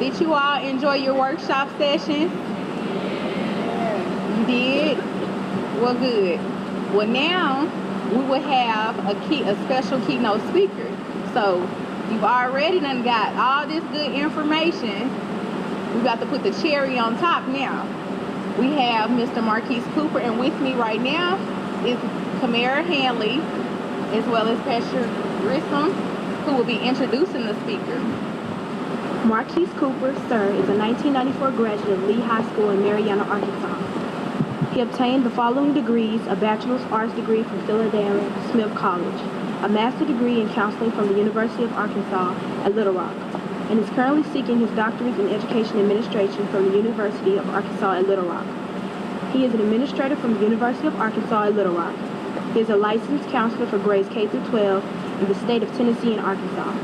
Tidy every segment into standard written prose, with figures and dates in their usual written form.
Did you all enjoy your workshop session? You did? Well, good. Well, now we will have a special keynote speaker. So you've already done got all this good information. We got to put the cherry on top now. We have Mr. Marquise Cooper, and with me right now is Kamara Hanley, as well as Pastor Grissom, who will be introducing the speaker. Marquise Cooper, sir, is a 1994 graduate of Lee High School in Marianna, Arkansas. He obtained the following degrees: a Bachelor's Arts degree from Philadelphia Smith College, a Master's degree in counseling from the University of Arkansas at Little Rock, and is currently seeking his doctorate in education administration from the University of Arkansas at Little Rock. He is an administrator from the University of Arkansas at Little Rock. He is a licensed counselor for grades K through 12 in the state of Tennessee and Arkansas.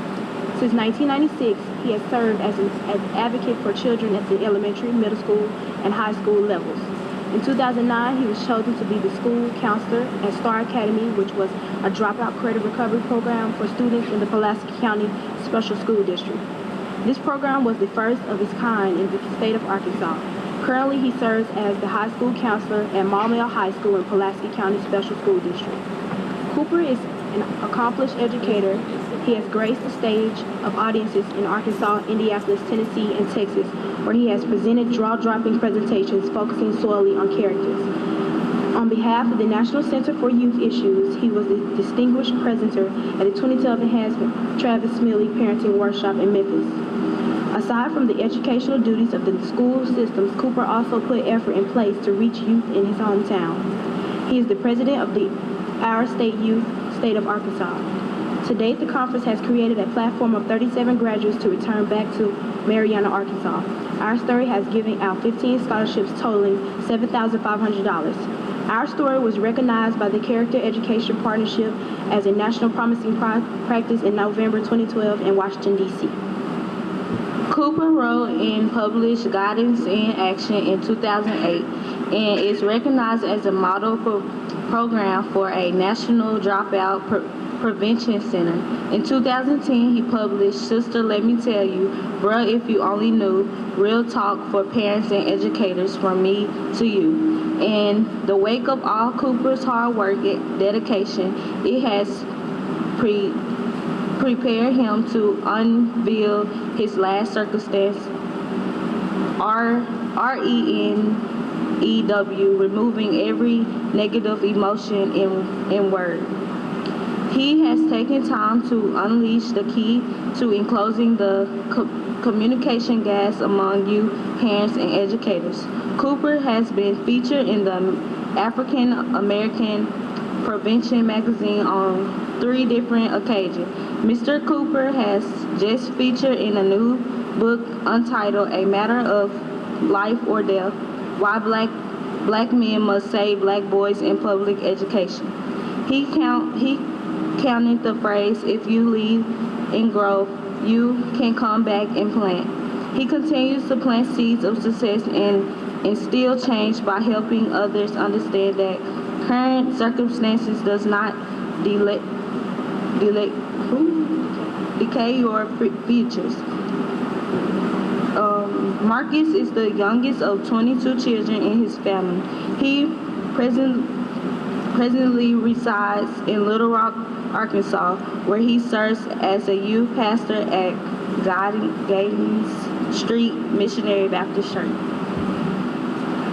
Since 1996, he has served as an advocate for children at the elementary, middle school, and high school levels. In 2009, he was chosen to be the school counselor at Star Academy, which was a dropout credit recovery program for students in the Pulaski County Special School District. This program was the first of its kind in the state of Arkansas. Currently, he serves as the high school counselor at Maumelle High School in Pulaski County Special School District. Cooper is an accomplished educator. He has graced the stage of audiences in Arkansas, Indianapolis, Tennessee, and Texas, where he has presented jaw-dropping presentations focusing solely on characters. On behalf of the National Center for Youth Issues, he was the distinguished presenter at the 2012 Enhancement Travis Smiley Parenting Workshop in Memphis. Aside from the educational duties of the school systems, Cooper also put effort in place to reach youth in his hometown. He is the president of the Our State Youth State of Arkansas. To date, the conference has created a platform of 37 graduates to return back to Marianna, Arkansas. Our Story has given out 15 scholarships totaling $7,500. Our Story was recognized by the Character Education Partnership as a national promising practice in November 2012 in Washington, D.C. Cooper wrote and published Guidance in Action in 2008 and is recognized as a model program for a national dropout prevention center. In 2010, he published Sister Let Me Tell You, Bruh If You Only Knew, Real Talk for Parents and Educators From Me to You. In the wake of all Cooper's hard work and dedication, it has prepared him to unveil his last circumstance, RENEW, removing every negative emotion in word. He has taken time to unleash the key to enclosing the communication gaps among you, parents, and educators. Cooper has been featured in the African American Prevention magazine on 3 different occasions. Mr. Cooper has just featured in a new book entitled A Matter of Life or Death, Why Black Men Must Save Black Boys in Public Education. He counted the phrase, if you leave and grow, you can come back and plant. He continues to plant seeds of success and instill change by helping others understand that current circumstances does not decay your futures. Marcus is the youngest of 22 children in his family. He presently resides in Little Rock, Arkansas, where he serves as a youth pastor at Gaines Street Missionary Baptist Church.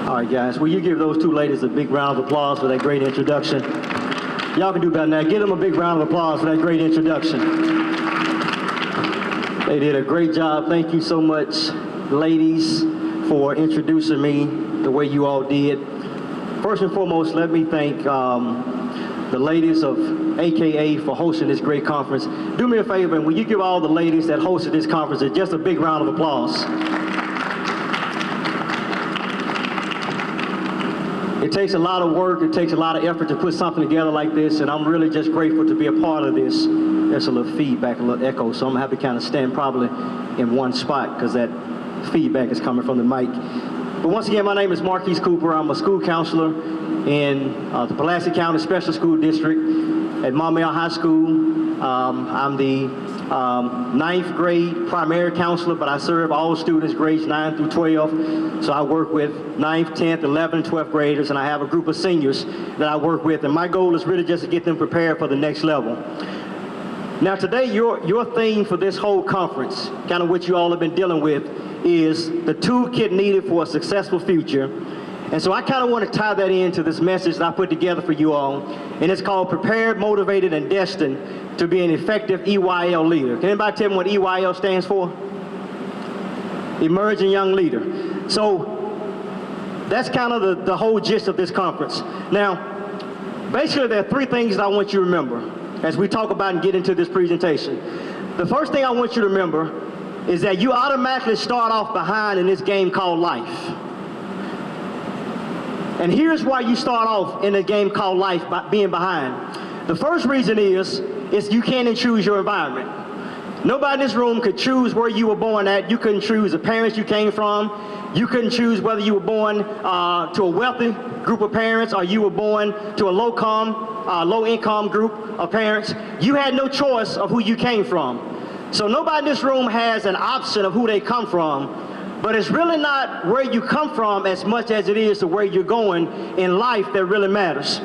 All right, guys, will you give those 2 ladies a big round of applause for that great introduction? Y'all can do better than that. Give them a big round of applause for that great introduction. They did a great job. Thank you so much, ladies, for introducing me the way you all did. First and foremost, let me thank the ladies of AKA for hosting this great conference. Do me a favor, and will you give all the ladies that hosted this conference just a big round of applause? It takes a lot of work, it takes a lot of effort to put something together like this, and I'm really just grateful to be a part of this. There's a little feedback, a little echo, so I'm gonna have to kind of stand probably in one spot because that feedback is coming from the mic. But once again, my name is Marquise Cooper. I'm a school counselor in the Pulaski County Special School District at Maumelle High School. I'm the ninth grade primary counselor, but I serve all students grades 9 through 12. So I work with 9th, 10th, 11th, 12th graders, and I have a group of seniors that I work with. And my goal is really just to get them prepared for the next level. Now today, your theme for this whole conference, kind of what you all have been dealing with, is the toolkit needed for a successful future. And so I kind of want to tie that into this message that I put together for you all. And it's called Prepared, Motivated, and Destined to be an Effective EYL Leader. Can anybody tell me what EYL stands for? Emerging Young Leader. So that's kind of the whole gist of this conference. Now, basically there are three things that I want you to remember as we talk about and get into this presentation. The first thing I want you to remember is that you automatically start off behind in this game called life. And here's why you start off in a game called life by being behind. The first reason is you can't choose your environment. Nobody in this room could choose where you were born at. You couldn't choose the parents you came from. You couldn't choose whether you were born to a wealthy group of parents or you were born to a low-income group of parents. You had no choice of who you came from. So nobody in this room has an option of who they come from, but it's really not where you come from as much as it is to where you're going in life that really matters.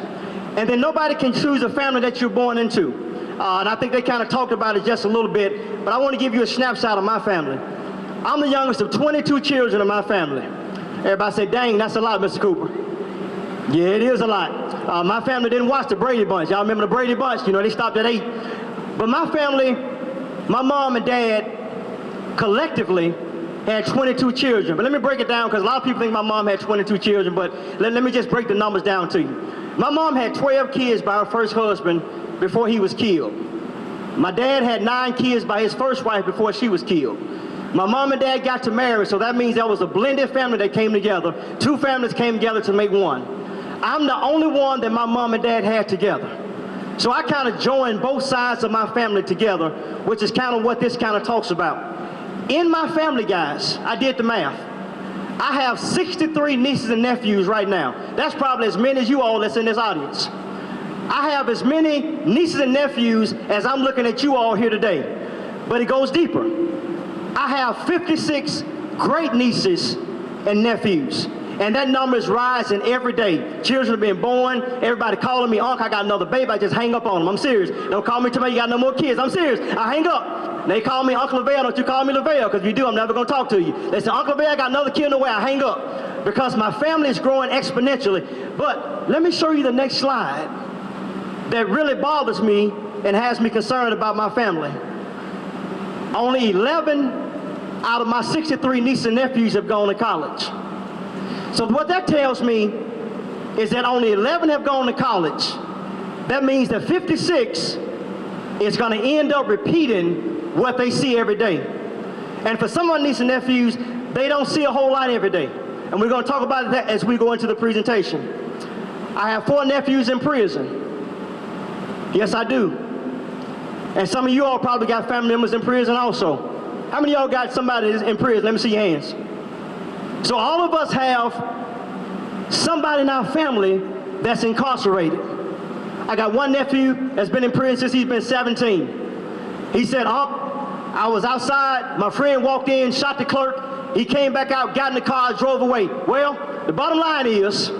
And then nobody can choose a family that you're born into. And I think they kind of talked about it just a little bit, but I want to give you a snapshot of my family. I'm the youngest of 22 children in my family. Everybody say, dang, that's a lot, Mr. Cooper. Yeah, it is a lot. My family didn't watch the Brady Bunch. Y'all remember the Brady Bunch? You know, they stopped at 8. But my family, my mom and dad collectively had 22 children. But let me break it down because a lot of people think my mom had 22 children, but let me just break the numbers down to you. My mom had 12 kids by her first husband before he was killed. My dad had 9 kids by his first wife before she was killed. My mom and dad got to marry, so that means there was a blended family that came together. 2 families came together to make one. I'm the only one that my mom and dad had together. So I kind of joined both sides of my family together, which is kind of what this kind of talks about. In my family, guys, I did the math. I have 63 nieces and nephews right now. That's probably as many as you all that's in this audience. I have as many nieces and nephews as I'm looking at you all here today. But it goes deeper. I have 56 great nieces and nephews. And that number is rising every day. Children are being born. Everybody calling me, Uncle, I got another baby. I just hang up on them. I'm serious. Don't call me till you got no more kids. I'm serious. I hang up. They call me Uncle Lavelle. Don't you call me Lavelle, because if you do, I'm never going to talk to you. They say, Uncle Lavelle, I got another kid in the way. I hang up because my family is growing exponentially. But let me show you the next slide that really bothers me and has me concerned about my family. Only 11 out of my 63 nieces and nephews have gone to college. So what that tells me is that only 11 have gone to college. That means that 56 is going to end up repeating what they see every day. And for some of my nieces and nephews, they don't see a whole lot every day. And we're going to talk about that as we go into the presentation. I have 4 nephews in prison. Yes, I do. And some of you all probably got family members in prison also. How many of y'all got somebody in prison? Let me see your hands. So all of us have somebody in our family that's incarcerated. I got one nephew that's been in prison since he's been 17. He said, I was outside, my friend walked in, shot the clerk, he came back out, got in the car, drove away. Well, the bottom line is,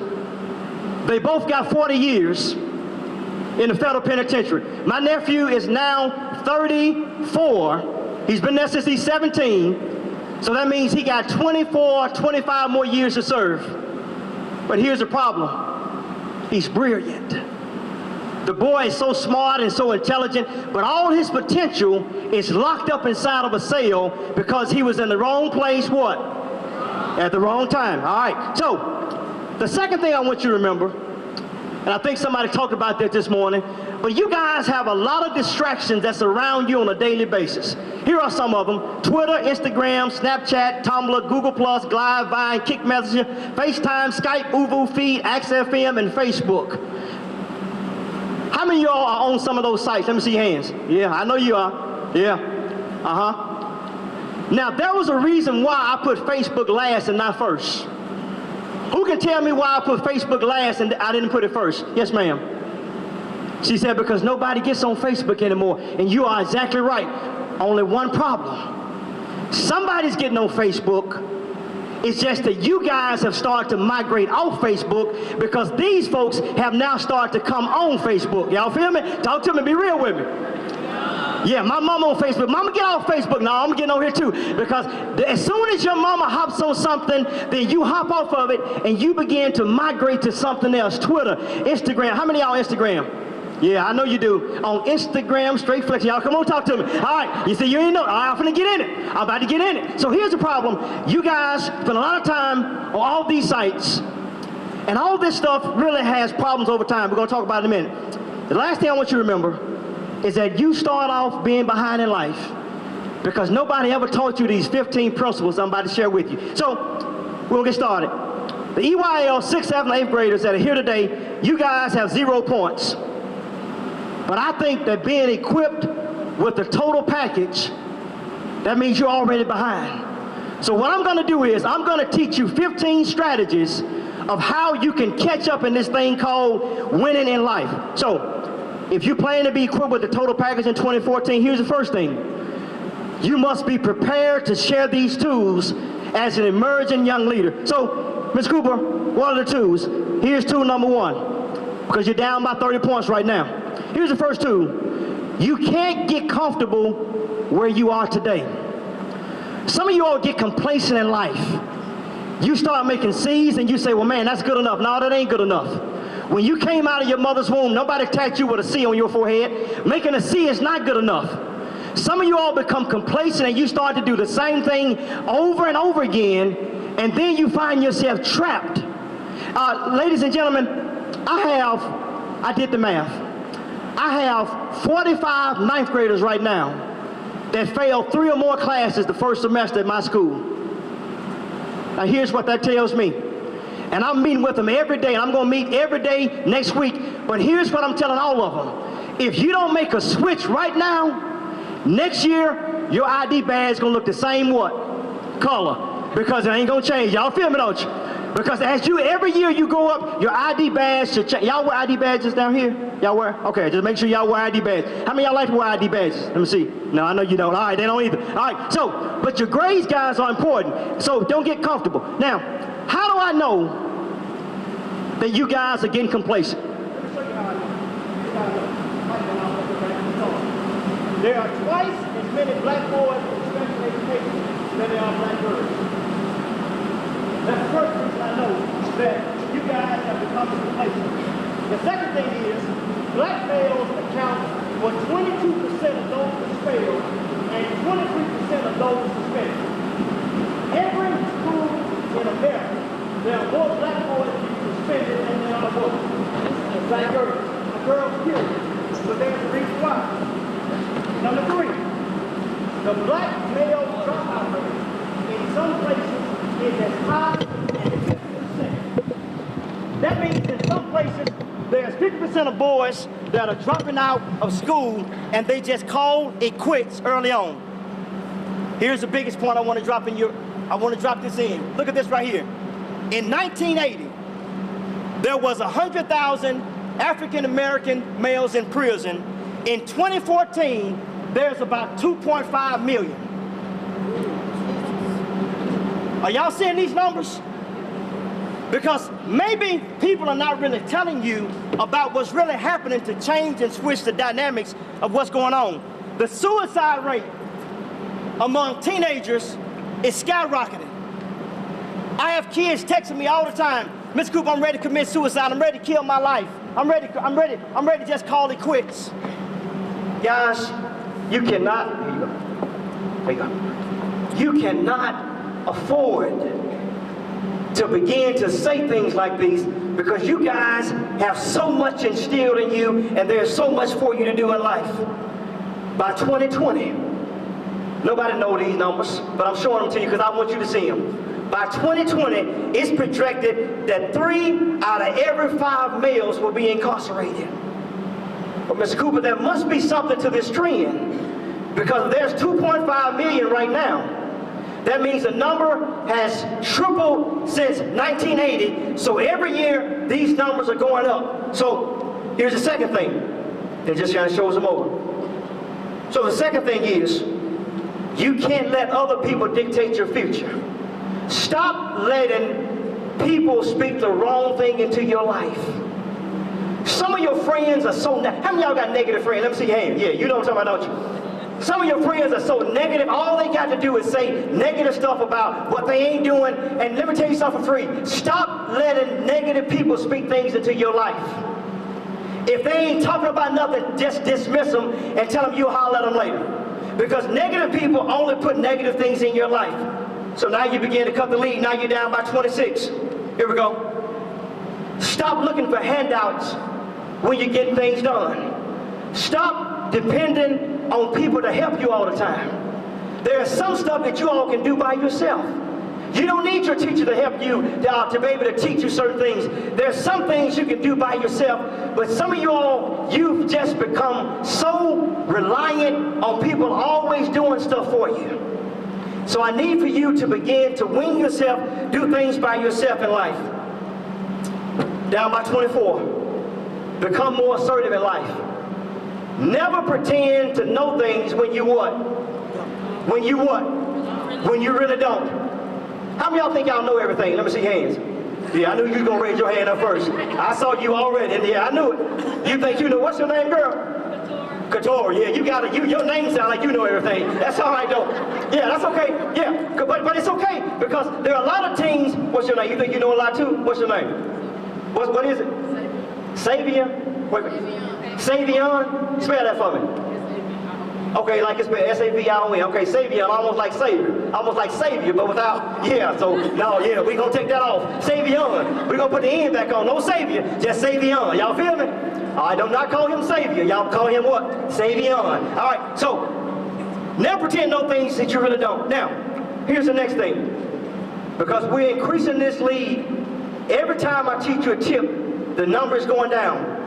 they both got 40 years in the federal penitentiary. My nephew is now 34. He's been there since he's 17. So that means he got 24, 25 more years to serve. But here's the problem. He's brilliant. The boy is so smart and so intelligent, but all his potential is locked up inside of a cell because he was in the wrong place, what? At the wrong time. All right. So the second thing I want you to remember, and I think somebody talked about that this morning, but you guys have a lot of distractions that surround you on a daily basis. Here are some of them: Twitter, Instagram, Snapchat, Tumblr, Google+, Glide, Vine, Kick Messenger, FaceTime, Skype, Uvu, Feed, XFM, and Facebook. How many of y'all are on some of those sites? Let me see your hands. Yeah, I know you are. Yeah. Now, there was a reason why I put Facebook last and not first. Who can tell me why I put Facebook last and I didn't put it first? Yes, ma'am. She said, because nobody gets on Facebook anymore. And you are exactly right. only one problem. Somebody's getting on Facebook. It's just that you guys have started to migrate off Facebook because these folks have now started to come on Facebook. Y'all feel me? Talk to me, be real with me. Yeah, my mama on Facebook. Mama, get off Facebook. No, I'm getting on here too. Because as soon as your mama hops on something, then you hop off of it and you begin to migrate to something else. Twitter, Instagram. How many of y'all Instagram? Yeah, I know you do. On Instagram, straight flex. Y'all come on, talk to me. All right, you say you ain't know. All right, I'm finna get in it. I'm about to get in it. So here's the problem. You guys spend a lot of time on all these sites, and all this stuff really has problems over time. We're gonna talk about it in a minute. The last thing I want you to remember is that you start off being behind in life because nobody ever taught you these 15 principles I'm about to share with you. So we're gonna get started. The EYL 6th, 7th, 8th graders that are here today, you guys have 0 points. But I think that being equipped with the total package, that means you're already behind. So what I'm gonna do is I'm gonna teach you 15 strategies of how you can catch up in this thing called winning in life. So if you plan to be equipped with the total package in 2014, here's the first thing. You must be prepared to share these tools as an emerging young leader. So, Ms. Cooper, what are the tools? Here's tool number 1, because you're down by 30 points right now. Here's the first tool. You can't get comfortable where you are today. Some of you all get complacent in life. You start making C's and you say, well, man, that's good enough. No, that ain't good enough. When you came out of your mother's womb, nobody tagged you with a C on your forehead. Making a C is not good enough. Some of you all become complacent and you start to do the same thing over and over again, and then you find yourself trapped. Ladies and gentlemen, I did the math. I have 45 ninth graders right now that failed 3 or more classes the first semester at my school. Now here's what that tells me. And I'm meeting with them every day, and I'm going to meet every day next week. But here's what I'm telling all of them. If you don't make a switch right now, next year, your ID badge is going to look the same color. Because it ain't going to change. Y'all feel me, don't you? Because every year you go up, your ID badge should change. Y'all wear ID badges down here? Y'all wear? Okay, just make sure y'all wear ID badges. How many of y'all like to wear ID badges? Let me see. No, I know you don't. All right, they don't either. All right, so, but your grades, guys, are important. So don't get comfortable. Now, how do I know that you guys are getting complacent? Let me show you how I know. There are twice as many black boys in special education than there are black girls. That's the first reason I know that you guys have become complacent. The second thing is, black males account for 22% of those who fail and 23% of those suspended. Every school in America, there are more black boys being suspended than there are boys. And black girls. The girls kill. So there's the reason why. Number 3, the black male dropout rate in some places is as high as 50%. That means in some places there's 50% of boys that are dropping out of school and they just call it quits early on. Here's the biggest point I want to drop this in. Look at this right here. In 1980, there was 100,000 African American males in prison. In 2014, there's about 2.5 million. Are y'all seeing these numbers? Because maybe people are not really telling you about what's really happening to change and switch the dynamics of what's going on. The suicide rate among teenagers is skyrocketing. I have kids texting me all the time, Ms. Cooper, I'm ready to commit suicide. I'm ready to kill my life. I'm ready to just call it quits. Guys, you cannot, there you go. You cannot afford to begin to say things like these because you guys have so much instilled in you and there's so much for you to do in life. By 2020, nobody knows these numbers, but I'm showing them to you because I want you to see them. By 2020, it's projected that 3 out of every 5 males will be incarcerated. But Mr. Cooper, there must be something to this trend because there's 2.5 million right now. That means the number has tripled since 1980. So every year, these numbers are going up. So here's the second thing. It just kind of shows them over. So the second thing is, You can't let other people dictate your future. Stop letting people speak the wrong thing into your life. Some of your friends are so how many of y'all got negative friends? Let me see your hand. Yeah, you know what I'm talking about, don't you? Some of your friends are so negative, all they got to do is say negative stuff about what they ain't doing. And let me tell you something for free. Stop letting negative people speak things into your life. If they ain't talking about nothing, just dismiss them and tell them you'll holler at them later. Because negative people only put negative things in your life. So now you begin to cut the lead. Now you're down by 26. Here we go. Stop looking for handouts when you're getting things done. Stop depending on people to help you all the time. There's some stuff that you all can do by yourself. You don't need your teacher to help you to be able to teach you certain things. There's some things you can do by yourself, but some of you all, you've just become so reliant on people always doing stuff for you. So I need for you to begin to wing yourself, do things by yourself in life. Down by 24. Become more assertive in life. Never pretend to know things when you what? When you what? When you really don't. How many of y'all think y'all know everything? Let me see your hands. Yeah, I knew you was going to raise your hand up first. I saw you already. And yeah, I knew it. You think you know. What's your name, girl? Couture. Yeah, you got it. Your name sounds like you know everything. That's all right, though. Yeah, that's okay. Yeah, but it's okay because there are a lot of teens. What's your name? You think you know a lot too? What's your name? What is it? Savior? Wait. Savion? Spell that for me. Okay, like it's spelled S-A-V-I-O-N. Okay, Savion, almost like Savior. Almost like Savior, but without, yeah, so, no, yeah, we're going to take that off. Savion. We're going to put the N back on. No Savior, just Savion. Y'all feel me? All right, do not call him Savior. Y'all call him what? Savion. All right, so, never pretend no things that you really don't. Now, here's the next thing. Because we're increasing this lead, every time I teach you a tip, the number is going down.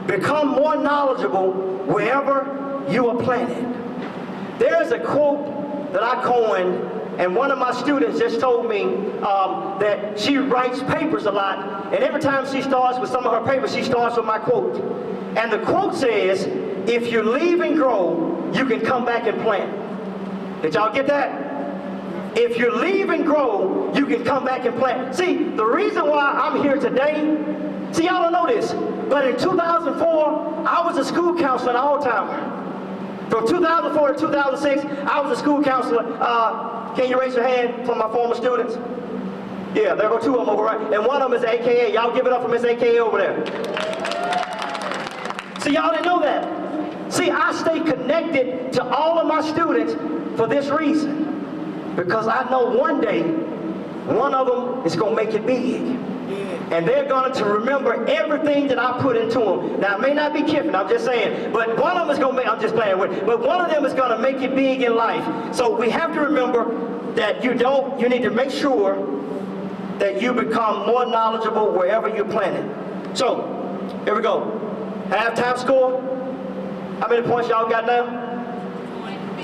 Become more knowledgeable wherever you are planted. There's a quote that I coined, and one of my students just told me that she writes papers a lot, and every time she starts with some of her papers, she starts with my quote. And the quote says, if you leave and grow, you can come back and plant. Did y'all get that? If you leave and grow, you can come back and plant. See, the reason why I'm here today, see, y'all don't know this, but in 2004, I was a school counselor an all-timer. From 2004 to 2006, I was a school counselor. Can you raise your hand for my former students? Yeah, there go two of them over right. And one of them is AKA. Y'all give it up for Miss AKA over there. See, y'all didn't know that. See, I stay connected to all of my students for this reason. Because I know one day, one of them is going to make it big. And they're going to remember everything that I put into them. Now, it may not be Kiffin, I'm just saying, but one of them is going to make, I'm just playing with it, but one of them is going to make it big in life. So we have to remember that you need to make sure that you become more knowledgeable wherever you're planted. So, here we go. Halftime score. How many points y'all got now?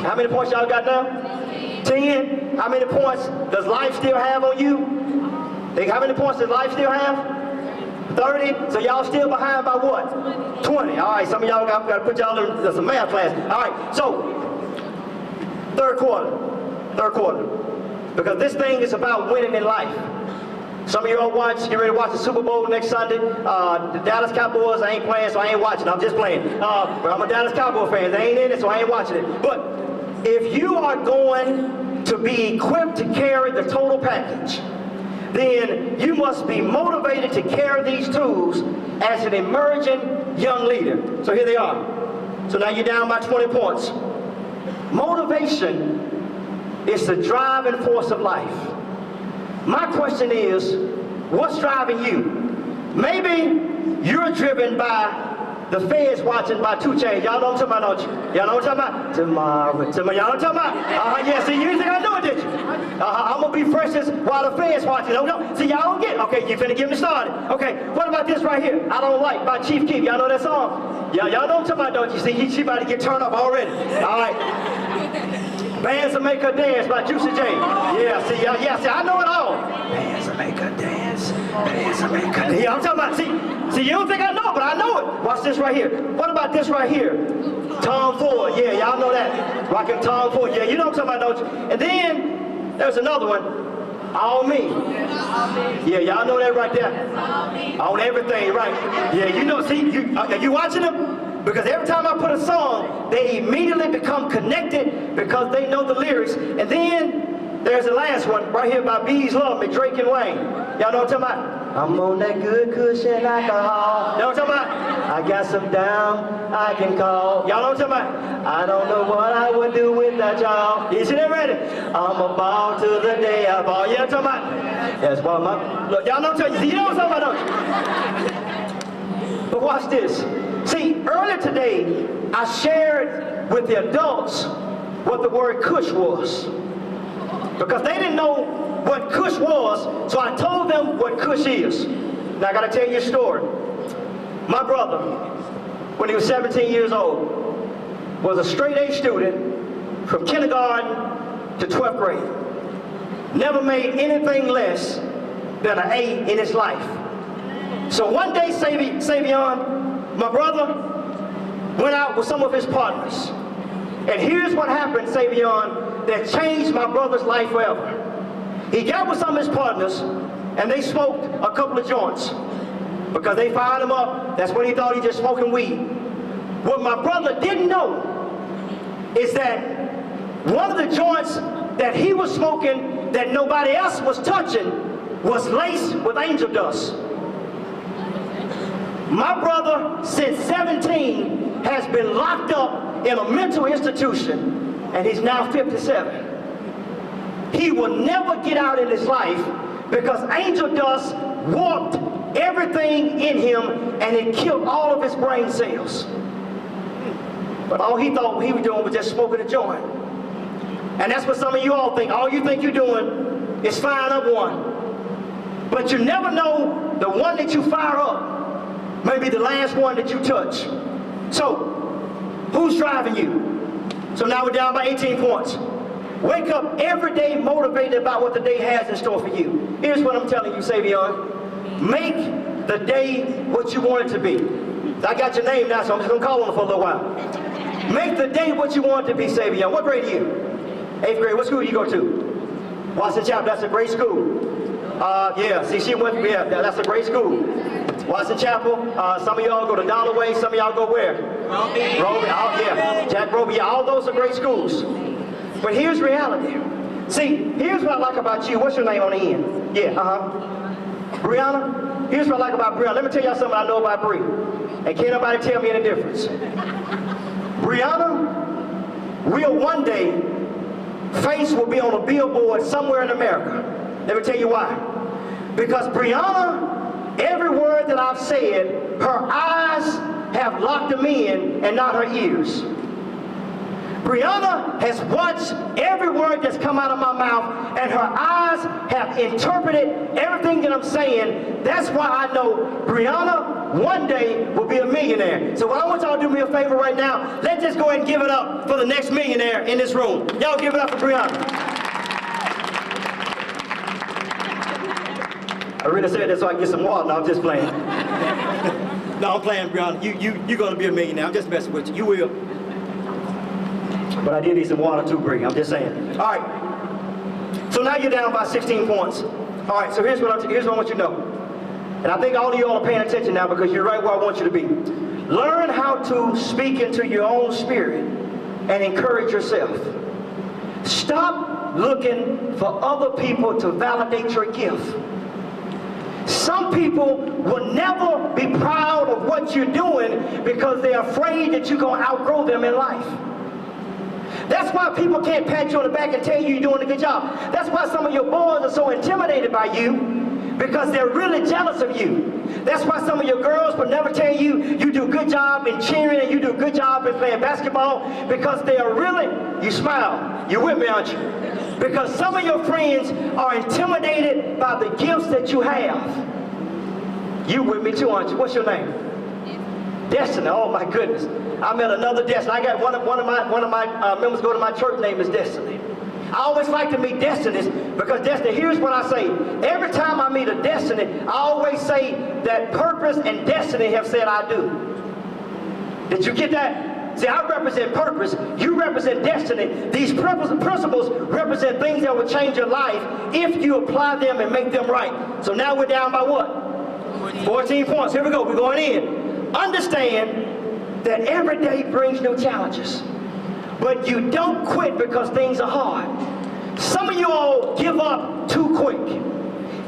How many points y'all got now? 10. How many points does life still have on you? How many points does life still have? 30. So y'all still behind by what? 20. All right, some of y'all got to put y'all in some math class. All right, so third quarter. Because this thing is about winning in life. Some of you all get ready to watch the Super Bowl next Sunday. The Dallas Cowboys, I ain't playing, so I ain't watching. I'm just playing. But I'm a Dallas Cowboy fan. They ain't in it, so I ain't watching it. But if you are going to be equipped to carry the total package, then you must be motivated to carry these tools as an emerging young leader. So here they are. So now you're down by 20 points. Motivation is the driving force of life. My question is, what's driving you? Maybe you're driven by the feds watching by 2 Chainz. Y'all know what I'm talking about, don't you? Y'all know what I'm talking about? Tomorrow. Y'all know what I'm talking about? Yeah, see, you think I know it, did you? I'm going to be freshest while the feds watching. See, y'all don't get it. Okay, you finna get me started. Okay, what about this right here? I Don't Like by Chief Keef. Y'all know that song? Y'all know what I'm talking about, don't you? See, she about to get turned up already. All right. Bands That Make Her Dance by Juicy J. Yeah, see, I know it all. Bands That Make Her Dance. dance. Yeah, I'm talking about, see, you don't think I know it, but I know it. Watch this right here. What about this right here? Tom Ford, yeah, y'all know that. Rocking Tom Ford, yeah, you know what I'm talking about, don't you? And then, there's another one. All Me. Yeah, y'all know that right there. On everything, right? Yeah, you know, see, you watching them? Because every time I put a song, they immediately become connected because they know the lyrics. And then there's the last one right here by Bees Love Me, Drake and Wayne. Y'all know what I'm talking about? I'm on that good cushion alcohol. You know what I'm talking about? I got some down I can call. Y'all know what I'm talking about? I don't know what I would do without y'all. You see that ready? I'm a ball to the day I fall. You know what I'm talking about? That's why my, look, y'all know what I'm talking about? You know what I'm talking about, don't you? But watch this. See, earlier today, I shared with the adults what the word kush was. Because they didn't know what kush was, so I told them what kush is. Now I gotta tell you a story. My brother, when he was 17 years old, was a straight A student from kindergarten to 12th grade. Never made anything less than an A in his life. So one day, Savion, my brother, went out with some of his partners. And here's what happened, Savion, that changed my brother's life forever. He got with some of his partners, and they smoked a couple of joints. Because they fired him up, that's when he thought he just smoking weed. What my brother didn't know is that one of the joints that he was smoking that nobody else was touching was laced with angel dust. My brother, since 17, has been locked up in a mental institution, and he's now 57. He will never get out in his life because angel dust warped everything in him and it killed all of his brain cells. But all he thought he was doing was just smoking a joint. And that's what some of you all think. All you think you're doing is firing up one. But you never know the one that you fire up may be the last one that you touch. So, who's driving you? So now we're down by 18 points. Wake up every day motivated about what the day has in store for you. Here's what I'm telling you, Savion. Make the day what you want it to be. I got your name now, so I'm just going to call on it for a little while. Make the day what you want it to be, Savion. What grade are you? 8th grade. What school do you go to? Watson Chapel. That's a great school. Yeah, see, she went, yeah, that's a great school. Watson Chapel. Some of y'all go to Dollarway. Some of y'all go where? Roby. Yeah. Jack Roby. Yeah, all those are great schools. But here's reality. See, here's what I like about you. What's your name on the end? Yeah, Brianna. Here's what I like about Brianna. Let me tell y'all something I know about Bri. And can't nobody tell me any difference. Brianna will one day, face will be on a billboard somewhere in America. Let me tell you why. Because Brianna, every word that I've said, her eyes have locked them in and not her ears. Brianna has watched every word that's come out of my mouth, and her eyes have interpreted everything that I'm saying. That's why I know Brianna one day will be a millionaire. So I want y'all to do me a favor right now. Let's just go ahead and give it up for the next millionaire in this room. Y'all give it up for Brianna. I really said that so I can get some water. No, I'm just playing. No, I'm playing, Brianna. You're going to be a millionaire. I'm just messing with you. You will. But I did need some water too, Bree. I'm just saying. All right. So now you're down by 16 points. All right. So here's what I want you to know. And I think all of y'all are paying attention now because you're right where I want you to be. Learn how to speak into your own spirit and encourage yourself. Stop looking for other people to validate your gift. Some people will never be proud of what you're doing because they're afraid that you're going to outgrow them in life. That's why people can't pat you on the back and tell you you're doing a good job. That's why some of your boys are so intimidated by you, because they're really jealous of you. That's why some of your girls will never tell you you do a good job in cheering and you do a good job in playing basketball, because they are really, you smile, you're with me, aren't you? Because some of your friends are intimidated by the gifts that you have. You with me too, aren't you? What's your name? Destiny. Oh my goodness. I met another Destiny. I got one of my members go to my church name is Destiny. I always like to meet destinies because destiny, here's what I say. Every time I meet a destiny, I always say that purpose and destiny have said I do. Did you get that? See, I represent purpose. You represent destiny. These principles represent things that will change your life if you apply them and make them right. So now we're down by what? 14 points. Here we go. We're going in. Understand that every day brings new challenges. But you don't quit because things are hard. Some of you all give up too quick.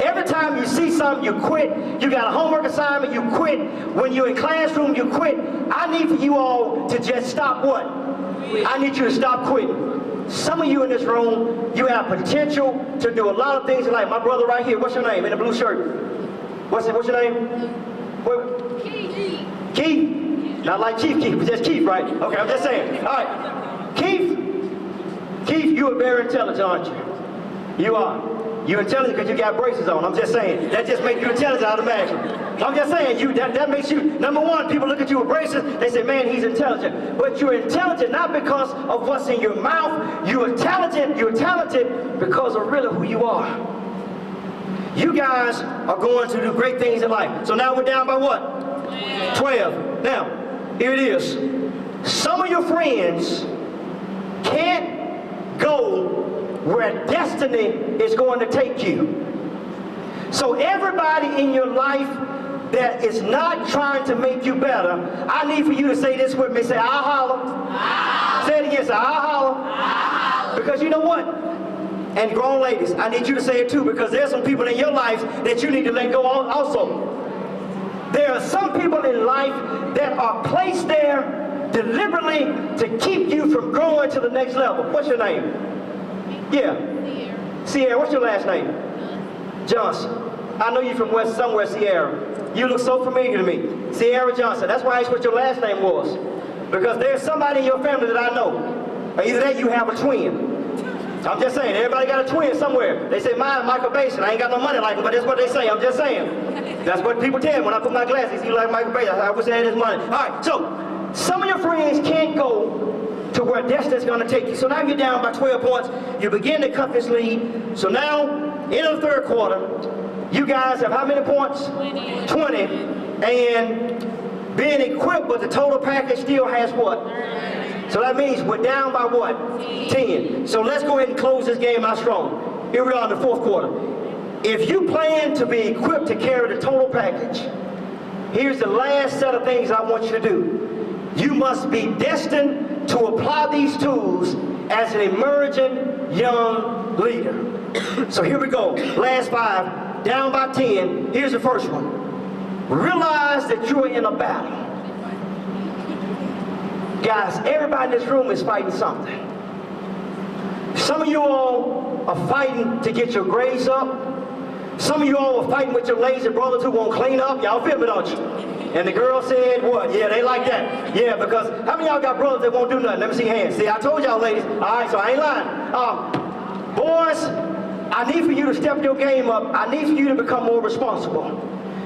Every time you see something, you quit. You got a homework assignment, you quit. When you're in classroom, you quit. I need for you all to just stop what? I need you to stop quitting. Some of you in this room, you have potential to do a lot of things in life. My brother right here, what's your name in the blue shirt? What's your name? What? Keith? Not like Chief Keith, but just Keith, right? Okay, I'm just saying. All right. Keith, you are very intelligent, aren't you? You are. You're intelligent because you got braces on. I'm just saying. That just makes you intelligent automatically. I'm just saying, that makes you, number one, people look at you with braces, they say, man, he's intelligent. But you're intelligent not because of what's in your mouth. You're talented because of really who you are. You guys are going to do great things in life. So now we're down by what? 12. Now, here it is. Some of your friends can't go where destiny is going to take you. So everybody in your life that is not trying to make you better, I need for you to say this with me. Say, I'll holler. Say it again. Say, I'll holler. Because you know what? And grown ladies, I need you to say it too, because there's some people in your life that you need to let go also. There are some people in life that are placed there deliberately to keep you from growing to the next level. What's your name? Yeah. Sierra. What's your last name? Johnson. I know you from somewhere, Sierra. You look so familiar to me. Sierra Johnson. That's why I asked what your last name was. Because there's somebody in your family that I know. Or either that you have a twin. I'm just saying, everybody got a twin somewhere. They say, mine, Michael Basin. I ain't got no money like him, but that's what they say. I'm just saying. That's what people tell me when I put my glasses. You like Michael Basin. I wish I had his money. All right, so some of your friends can't go to where destiny is going to take you. So now you're down by 12 points. You begin to cut this lead. So now, in the third quarter, you guys have how many points? 20. And being equipped with the total package still has what? So that means we're down by what? 10. So let's go ahead and close this game out strong. Here we are in the fourth quarter. If you plan to be equipped to carry the total package, here's the last set of things I want you to do. You must be destined to apply these tools as an emerging young leader. So here we go. Last 5, down by 10. Here's the first one. Realize that you are in a battle. Guys, everybody in this room is fighting something. Some of you all are fighting to get your grades up. Some of you all are fighting with your lazy brothers who won't clean up. Y'all feel me, don't you? And the girl said, what? Yeah, they like that. Yeah, because how many of y'all got brothers that won't do nothing? Let me see hands. See, I told y'all ladies. All right, so I ain't lying. Boys, I need for you to step your game up. I need for you to become more responsible.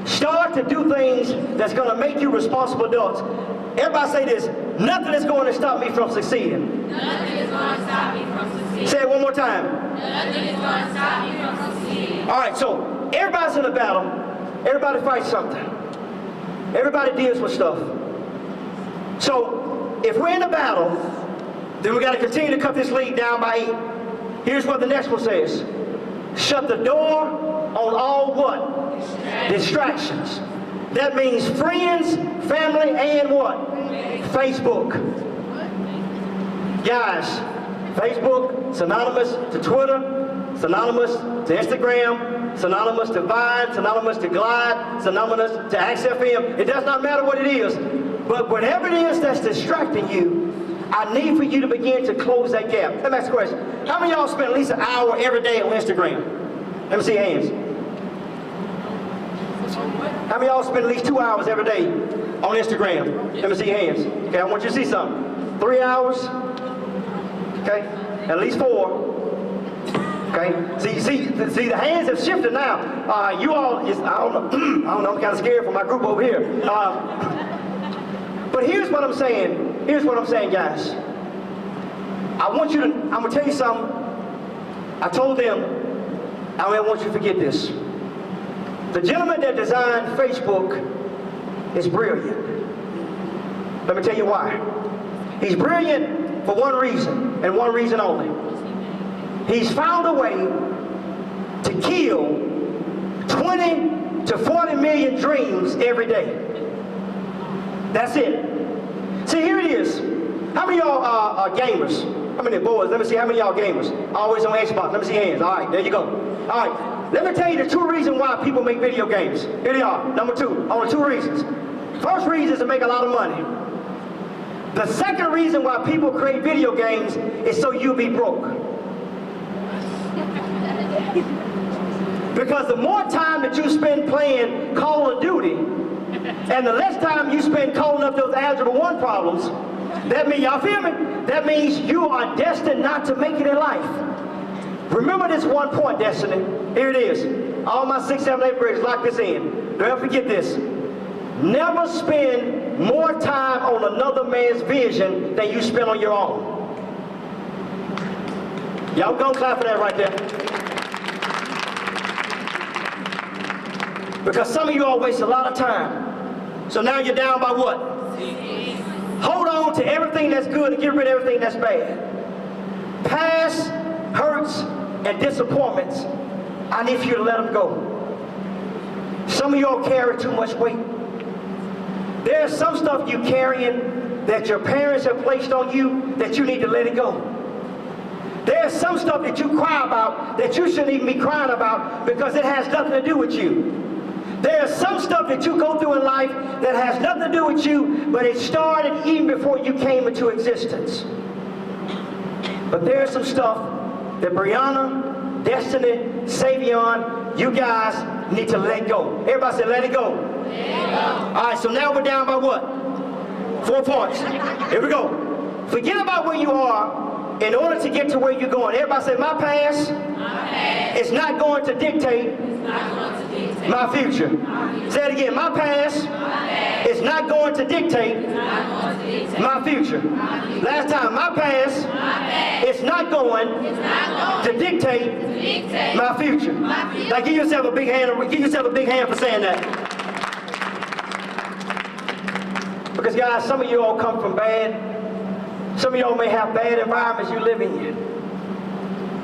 Start to do things that's going to make you responsible adults. Everybody say this. Nothing is going to stop me from succeeding. Nothing is going to stop me from succeeding. Say it one more time. Nothing is going to stop me from succeeding. All right, so everybody's in a battle. Everybody fights something. Everybody deals with stuff. So if we're in a battle, then we got to continue to cut this lead down by 8. Here's what the next one says. Shut the door on all what? Distractions. That means friends, family, and what? Facebook. Guys, Facebook, synonymous to Twitter, synonymous to Instagram, synonymous to Vine, synonymous to Glide, synonymous to XFM. It does not matter what it is, but whatever it is that's distracting you, I need for you to begin to close that gap. Let me ask a question. How many of y'all spend at least an hour every day on Instagram? Let me see your hands. How many of y'all spend at least 2 hours every day on Instagram? Let me see your hands. Okay, I want you to see something. 3 hours? Okay, at least 4. Okay, see, the hands have shifted now. You all, I don't know, I'm kind of scared for my group over here. But here's what I'm saying. Here's what I'm saying, guys. I'm gonna tell you something. I told them, I don't want you to forget this. The gentleman that designed Facebook is brilliant. Let me tell you why. He's brilliant for one reason, and one reason only. He's found a way to kill 20 to 40 million dreams every day. That's it. See, here it is. How many of y'all are gamers? How many boys? Let me see how many of y'all gamers. Always on Xbox. Let me see hands. All right, there you go. All right, let me tell you the two reasons why people make video games. Here they are. Number two. Only two reasons. First reason is to make a lot of money. The second reason why people create video games is so you'll be broke. Because the more time that you spend playing Call of Duty, and the less time you spend calling up those Algebra 1 problems, that means, y'all feel me? That means you are destined not to make it in life. Remember this one point, Destiny. Here it is. All my 6th, 7th, 8th graders, lock this in. Don't ever forget this. Never spend more time on another man's vision than you spend on your own. Y'all gonna clap for that right there. Because some of you all waste a lot of time. So now you're down by what? Hold on to everything that's good and get rid of everything that's bad. Past hurts and disappointments, I need for you to let them go. Some of y'all carry too much weight. There's some stuff you're carrying that your parents have placed on you that you need to let it go. There's some stuff that you cry about that you shouldn't even be crying about because it has nothing to do with you. There's some stuff that you go through in life that has nothing to do with you, but it started even before you came into existence. But there's some stuff that Brianna, Destiny, Savion, you guys need to let go. Everybody say, let it go. Let it go. All right, so now we're down by what? 4 points. Here we go. Forget about where you are in order to get to where you're going. Everybody say, my past is not going to dictate my future. Say it again. My past is not going to dictate my future. Last time. My past is not going to dictate my future. Now give yourself a big hand. Give yourself a big hand for saying that. Because guys, some of you all come from some of y'all may have bad environments you live in.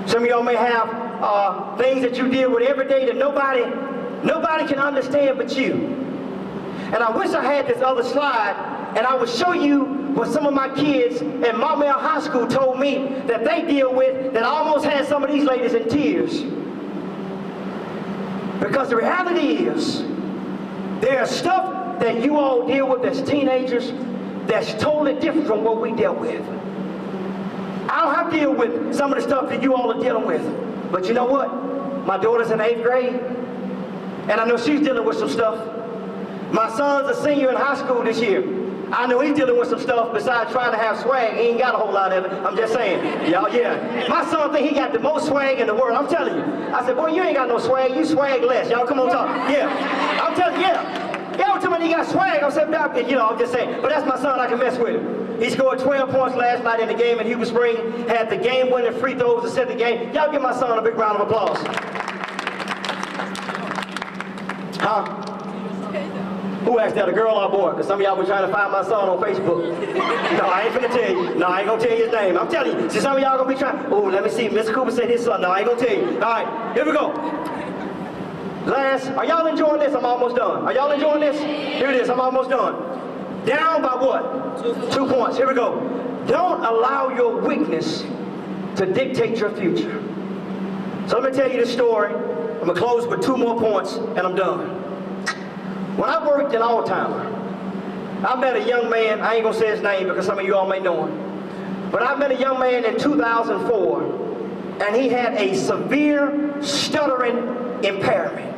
Some of y'all may have things that you deal with every day that nobody can understand but you. And I wish I had this other slide and I would show you what some of my kids in Maumelle High School told me that they deal with that almost had some of these ladies in tears. Because the reality is, there's stuff that you all deal with as teenagers that's totally different from what we dealt with. I don't have to deal with some of the stuff that you all are dealing with. But you know what? My daughter's in 8th grade, and I know she's dealing with some stuff. My son's a senior in high school this year. I know he's dealing with some stuff besides trying to have swag. He ain't got a whole lot of it. I'm just saying. Y'all, yeah. My son think he got the most swag in the world. I'm telling you. I said, boy, you ain't got no swag. You swag less. Y'all come on talk. Yeah. I'm telling you, yeah. Y'all tell me he got swag. I'm saying, you know, I'm just saying. But that's my son. I can mess with him. He scored 12 points last night in the game in Hubert Spring. Had the game-winning free throws to set the game. Y'all give my son a big round of applause. Huh? Who asked that, a girl or a boy? Because some of y'all were trying to find my son on Facebook. No, I ain't finna tell you. No, I ain't gonna tell you his name. I'm telling you. See, some of y'all gonna be trying, oh, let me see. Mr. Cooper said his son. No, I ain't gonna tell you. All right, here we go. Last, are y'all enjoying this? I'm almost done. Are y'all enjoying this? Here it is, I'm almost done. Down by what? 2 points. Here we go. Don't allow your weakness to dictate your future. So let me tell you this story. I'm gonna close with 2 more points and I'm done. When I worked in Alzheimer, I met a young man, I ain't gonna say his name because some of you all may know him, but I met a young man in 2004 and he had a severe stuttering impairment.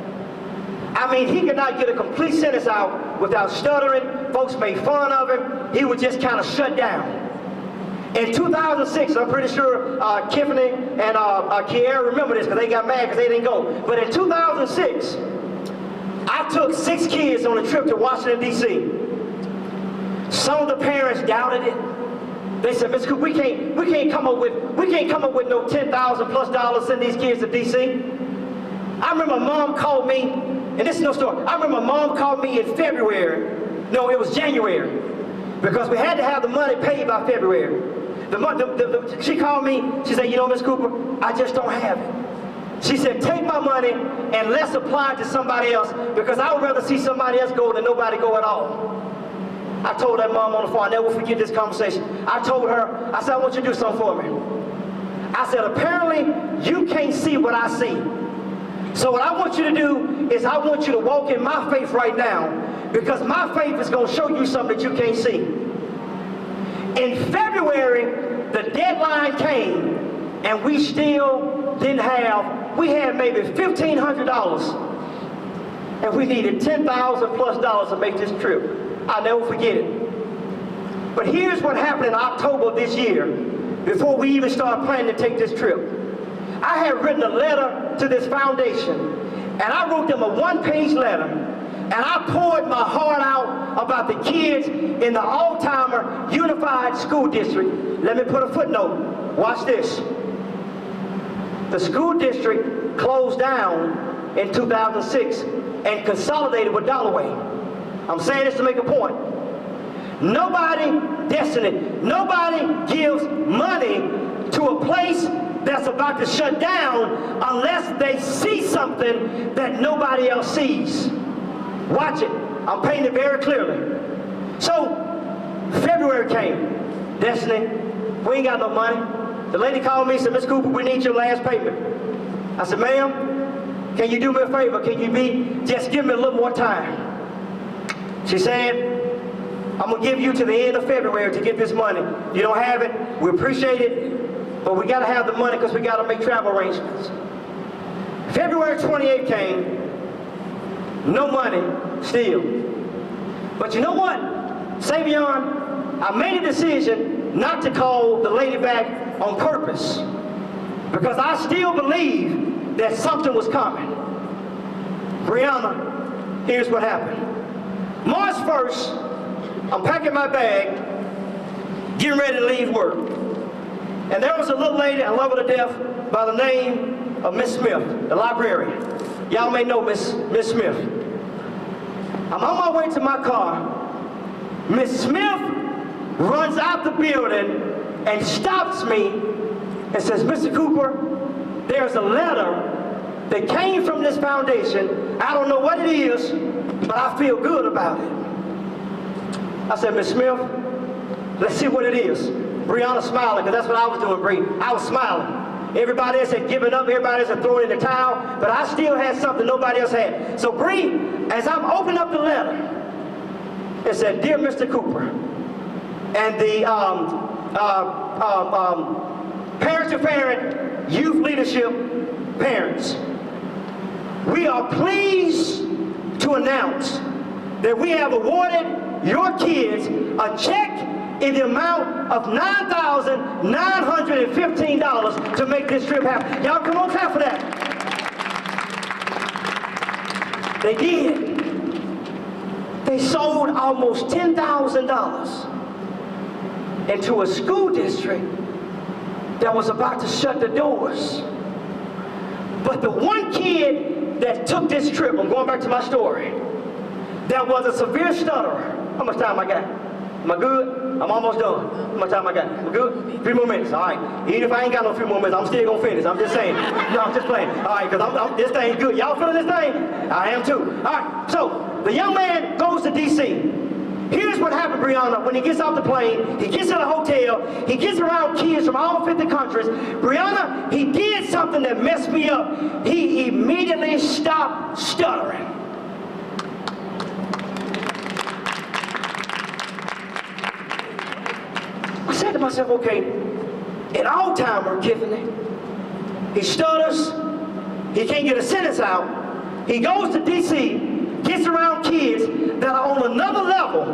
I mean, he could not get a complete sentence out without stuttering. Folks made fun of him. He would just kind of shut down. In 2006, I'm pretty sure Tiffany and Kiara remember this because they got mad because they didn't go. But in 2006, I took 6 kids on a trip to Washington, D.C. Some of the parents doubted it. They said, Mr. Cooper, we can't come up with no $10,000 plus to send these kids to DC. I remember Mom called me, and this is no story. I remember Mom called me in February. No, it was January, because we had to have the money paid by February. She called me. She said, you know, Miss Cooper, I just don't have it. She said, take my money and let's apply it to somebody else, because I would rather see somebody else go than nobody go at all. I told that mom on the phone, I'll never forget this conversation. I told her, I said, I want you to do something for me. I said, apparently you can't see what I see. So what I want you to do is I want you to walk in my faith right now, because my faith is going to show you something that you can't see. In February, the deadline came, and we still didn't have, we had maybe $1,500, and we needed $10,000 plus to make this trip. I'll never forget it. But here's what happened in October of this year, before we even started planning to take this trip. I had written a letter to this foundation, and I wrote them a one-page letter, and I poured my heart out about the kids in the Alzheimer Unified School District. Let me put a footnote. Watch this. The school district closed down in 2006 and consolidated with Dalloway. I'm saying this to make a point. Nobody gives money to a place that's about to shut down unless they see something that nobody else sees. Watch it. I'm painting it very clearly. So, February came. Destiny, we ain't got no money. The lady called me and said, Miss Cooper, we need your last payment. I said, ma'am, can you do me a favor? Can you just give me a little more time? She said, I'm going to give you to the end of February to get this money. You don't have it, we appreciate it, but we got to have the money because we got to make travel arrangements. February 28th came, no money still. But you know what, Savion, I made a decision not to call the lady back on purpose, because I still believe that something was coming. Brianna, here's what happened. March 1st, I'm packing my bag, getting ready to leave work. And there was a little lady, I love her to death, by the name of Miss Smith, the librarian. Y'all may know Miss Smith. I'm on my way to my car. Miss Smith runs out the building and stops me and says, Mr. Cooper, there's a letter that came from this foundation. I don't know what it is, but I feel good about it. I said, Miss Smith, let's see what it is. Brianna smiling, because that's what I was doing, Bree. I was smiling. Everybody else had given up, everybody else had thrown in the towel, but I still had something nobody else had. So Bree, as I'm opening up the letter, it said, Dear Mr. Cooper, and the parent-to-parent youth leadership parents, we are pleased to announce that we have awarded your kids a check in the amount of $9,915 to make this trip happen. Y'all come on, clap for that. They did. They sold almost $10,000 into a school district that was about to shut the doors. But the one kid that took this trip, I'm going back to my story, that was a severe stutterer. How much time I got? Am I good? I'm almost done. How much time I got? Am I good? 3 more minutes. All right. Even if I ain't got no 3 more minutes, I'm still going to finish. I'm just saying. No, I'm just playing. All right, because this thing's good. Y'all feeling this thing? I am too. All right. So, the young man goes to D.C. Here's what happened, Brianna. When he gets off the plane, he gets in a hotel, he gets around kids from all 50 countries. Brianna, he did something that messed me up. He immediately stopped stuttering. I said to myself, okay, an Alzheimer, Tiffany, he stutters, he can't get a sentence out, he goes to D.C., gets around kids that are on another level,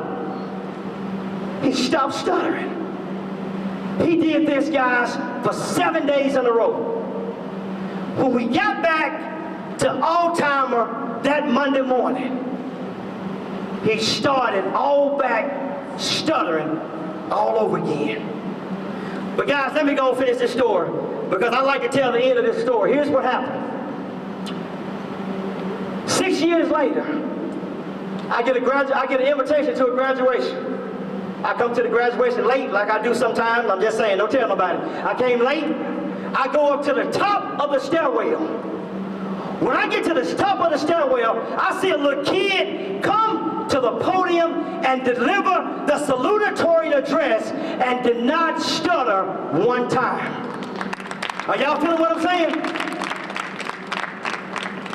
he stopped stuttering. He did this, guys, for 7 days in a row. When we got back to Alzheimer that Monday morning, he started all back stuttering all over again. But guys, let me go and finish this story because I like to tell the end of this story. Here's what happened. 6 years later, I get an invitation to a graduation. I come to the graduation late like I do sometimes. I'm just saying, don't tell nobody. I came late. I go up to the top of the stairwell. When I get to the top of the stairwell, I see a little kid come to the podium and deliver the salutatory address and did not stutter one time. Are y'all feeling what I'm saying?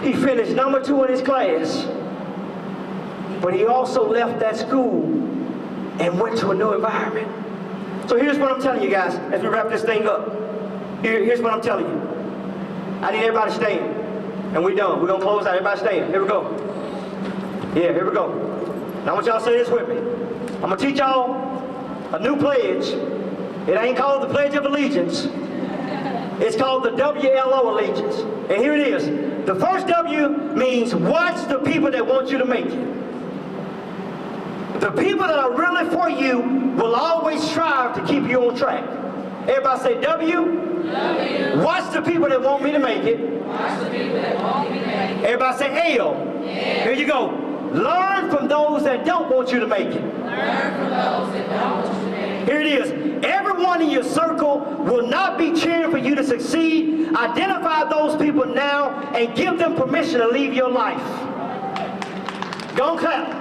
He finished number 2 in his class, but he also left that school and went to a new environment. So here's what I'm telling you guys as we wrap this thing up. Here's what I'm telling you. I need everybody staying. And we're done. We're going to close out. Everybody staying. Here we go. Yeah, here we go. Now I want y'all to say this with me. I'm going to teach y'all a new pledge. It ain't called the Pledge of Allegiance. It's called the WLO Allegiance. And here it is. The first W means watch the people that want you to make it. The people that are really for you will always strive to keep you on track. Everybody say W. W. Watch the people that want me to make it. Watch the people that want me to make it. Everybody say L. L. Here you go. Learn from those that don't want you to make it. Learn from those that don't want you to make it. Here it is. Everyone in your circle will not be cheering for you to succeed. Identify those people now and give them permission to leave your life. Go and clap.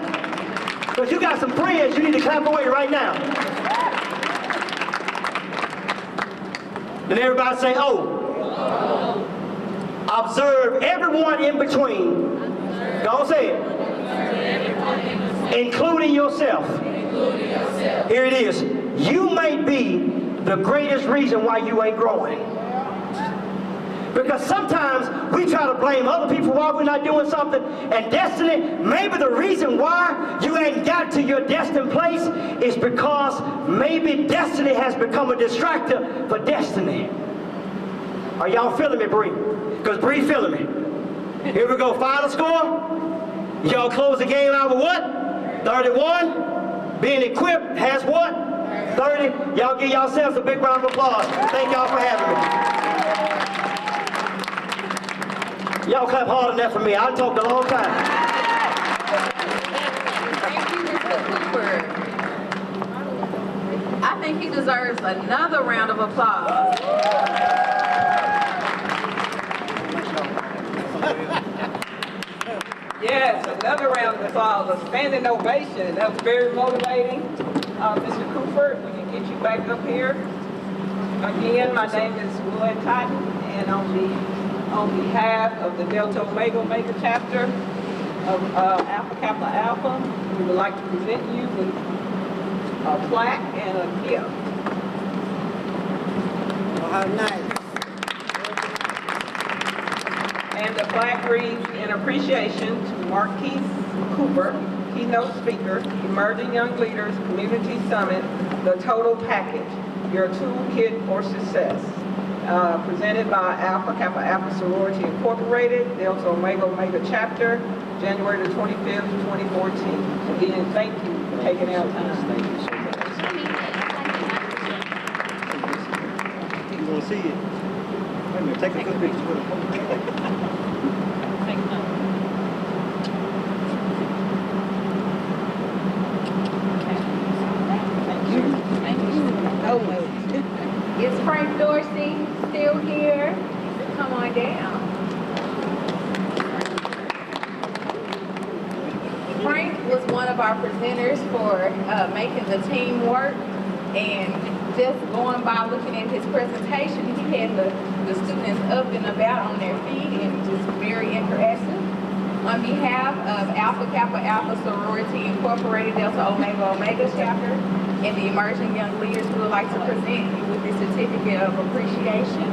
Because you got some friends you need to clap away right now. Then everybody say, oh. Observe everyone in between. Go on, say it. Including yourself. Here it is. You may be the greatest reason why you ain't growing. Because sometimes we try to blame other people why we're not doing something. And destiny, maybe the reason why you ain't got to your destined place is because maybe destiny has become a distractor for destiny. Are y'all feeling me, Bree? Because Bree feeling me. Here we go. Final score. Y'all close the game out with what? 31. Being equipped has what? 30. Y'all give yourselves a big round of applause. Thank y'all for having me. Y'all clap hard enough for me. I talked a long time. Thank you, Mr. Cooper. I think he deserves another round of applause. Yes, another round of applause, a standing ovation. That was very motivating. Mr. Cooper, we can get you back up here. Again, my name is Willette Totten, and on behalf of the Delta Omega Omega chapter of Alpha Kappa Alpha, we would like to present you with a plaque and a gift. Oh, how nice. And the plaque reads, in appreciation to Marquise Cooper, keynote speaker, Emerging Young Leaders Community Summit, the total package, your toolkit for success. Presented by Alpha Kappa Alpha Sorority Incorporated, Delta Omega Omega Chapter, January the 25th, 2014. Again, thank you for taking out time. Thank you so much. You want to see it? Wait a minute, take a good picture with it. Is Frank Dorsey still here? Come on down. Frank was one of our presenters for making the team work, and just going by looking at his presentation, he had the students up and about on their feet and just very interactive. On behalf of Alpha Kappa Alpha Sorority Incorporated, Delta Omega Omega Chapter, and the Emerging Young Leaders, we would like to present you with this certificate of appreciation.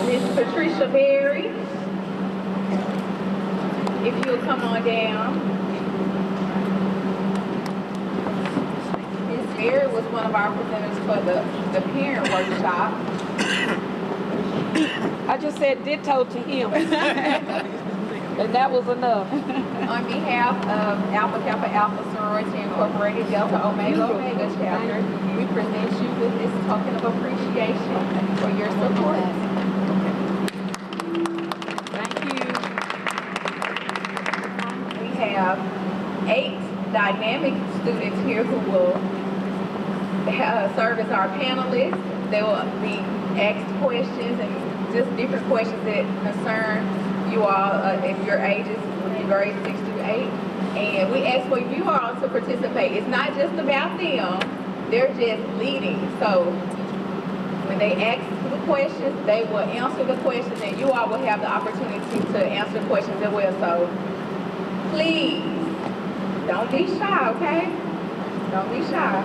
Miss Patricia Berry, if you'll come on down. Ms. Berry was one of our presenters for the parent workshop. I just said ditto to him. And that was enough. On behalf of Alpha Kappa Alpha Sorority Incorporated Delta Omega Omega Chapter, we present you with this token of appreciation for your support. Thank you. We have 8 dynamic students here who will serve as our panelists. They will be asked questions and just different questions that concern you all if your ages would be grades 6 through 8. And we ask for you all to participate. It's not just about them, they're just leading. So when they ask the questions, they will answer the questions and you all will have the opportunity to answer questions as well. So please, don't be shy, okay? Don't be shy.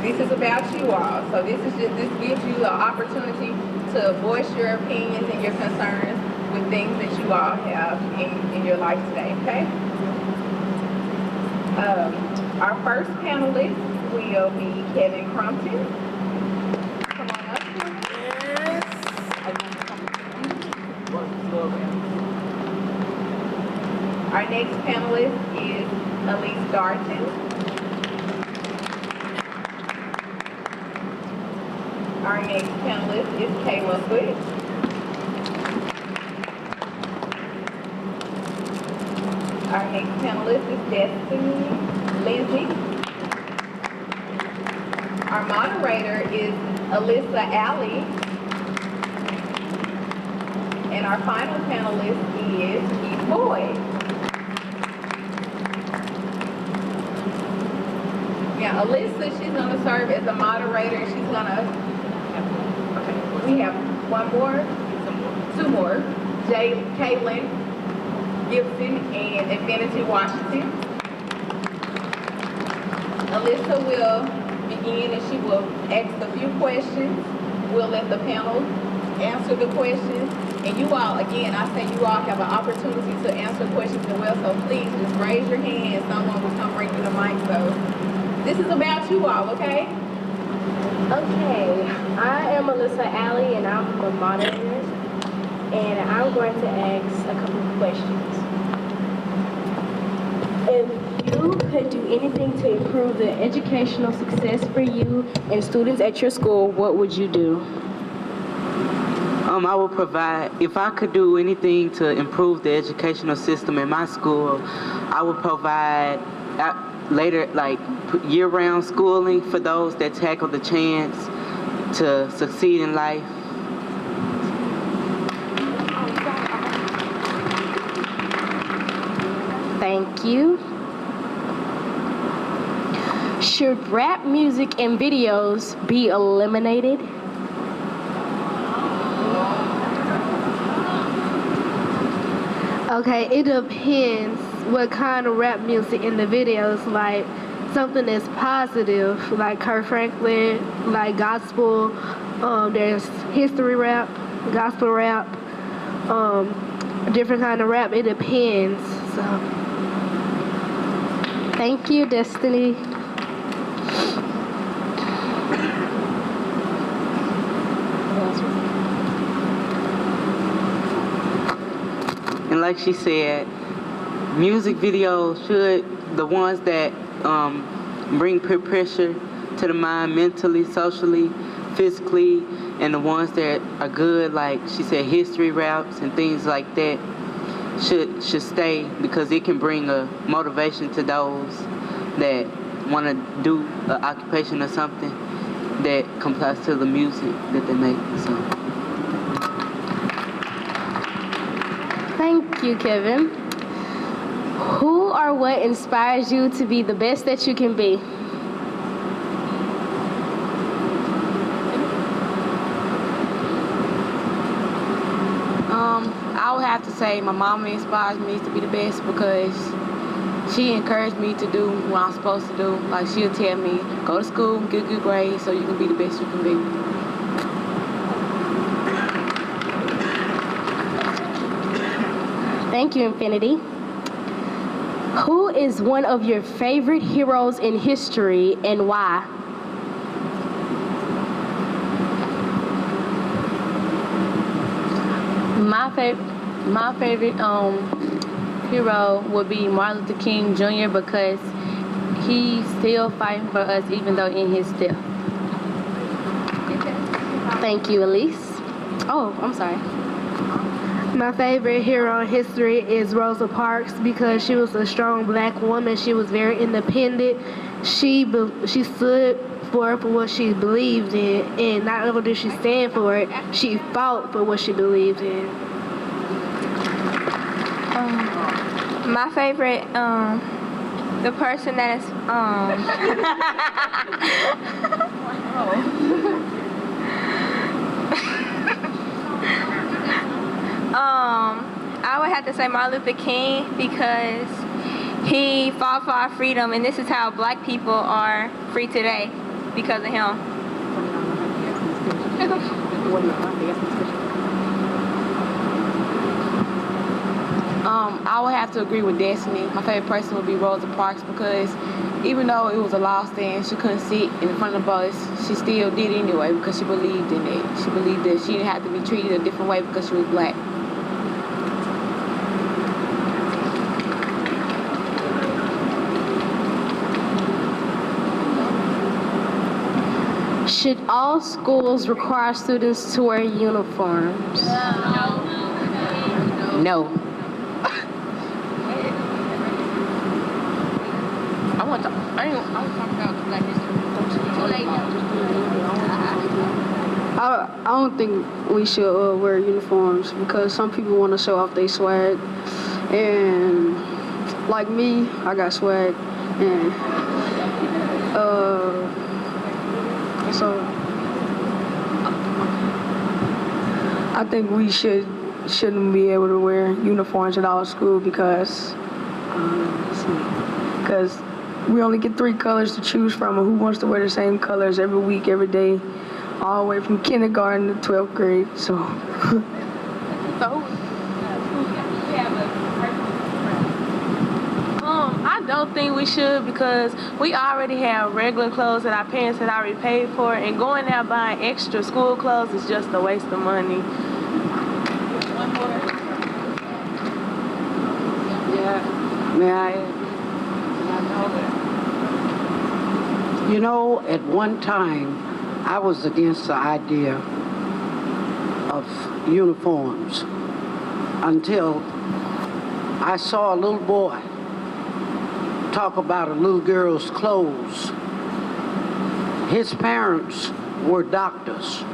This is about you all. So this gives you the opportunity to voice your opinions and your concerns with things that you all have in your life today, okay? Our first panelist will be Kevin Crumpton. Come on up. Yes. Our next panelist is Elise Darton. Our next panelist is Kayla Foote. Our next panelist is Destiny Lindsay. Our moderator is Alyssa Alley. And our final panelist is Keith Boyd. Now, Alyssa, she's going to serve as a moderator. She's going to, we have two more. Caitlin Gibson and Infinity Washington. Alyssa will begin and she will ask a few questions. We'll let the panel answer the questions. And you all, again, I say you all have an opportunity to answer questions as well. So please just raise your hand and someone will come bring you the mic. So this is about you all, okay? Okay, I am Alyssa Alley and I'm the moderator. And I'm going to ask a couple of questions. If you could do anything to improve the educational success for you and students at your school, what would you do? I would provide, if I could do anything to improve the educational system in my school, I would provide later, like year-round schooling for those that tackle the chance to succeed in life. Thank you. Should rap music and videos be eliminated? Okay, it depends what kind of rap music in the videos. Like something that's positive, like Kirk Franklin, like gospel. There's history rap, gospel rap, different kind of rap. It depends. So, thank you, Destiny. And like she said, music videos should, the ones that bring peer pressure to the mind mentally, socially, physically, and the ones that are good, like she said, history raps and things like that, should stay, because it can bring a motivation to those that want to do an occupation or something that complies to the music that they make. So. Thank you, Kevin. Who or what inspires you to be the best that you can be? I would have to say my mama inspires me to be the best because she encouraged me to do what I'm supposed to do. Like, she'll tell me, go to school, get good grades so you can be the best you can be. Thank you, Infinity. Who is one of your favorite heroes in history and why? My favorite hero would be Martin Luther King Jr. because he's still fighting for us even though in his death. Thank you, Elise. Oh, I'm sorry. My favorite hero in history is Rosa Parks because she was a strong black woman. She was very independent. She stood for what she believed in, and not only did she stand for it, she fought for what she believed in. My favorite, the person that is, I would have to say Martin Luther King because he fought for our freedom, and this is how black people are free today because of him. I would have to agree with Destiny. My favorite person would be Rosa Parks because even though it was a law stand, she couldn't sit in front of the bus, she still did anyway because she believed in it. She believed that she didn't have to be treated a different way because she was black. Should all schools require students to wear uniforms? No. I don't think we should wear uniforms because some people want to show off their swag, and like me, I got swag, and so I think we shouldn't be able to wear uniforms at our school because we only get 3 colors to choose from, and who wants to wear the same colors every week, every day, all the way from kindergarten to 12th grade, so. I don't think we should because we already have regular clothes that our parents had already paid for, and going out buying extra school clothes is just a waste of money. May I? You know, at one time, I was against the idea of uniforms until I saw a little boy talk about a little girl's clothes. His parents were doctors,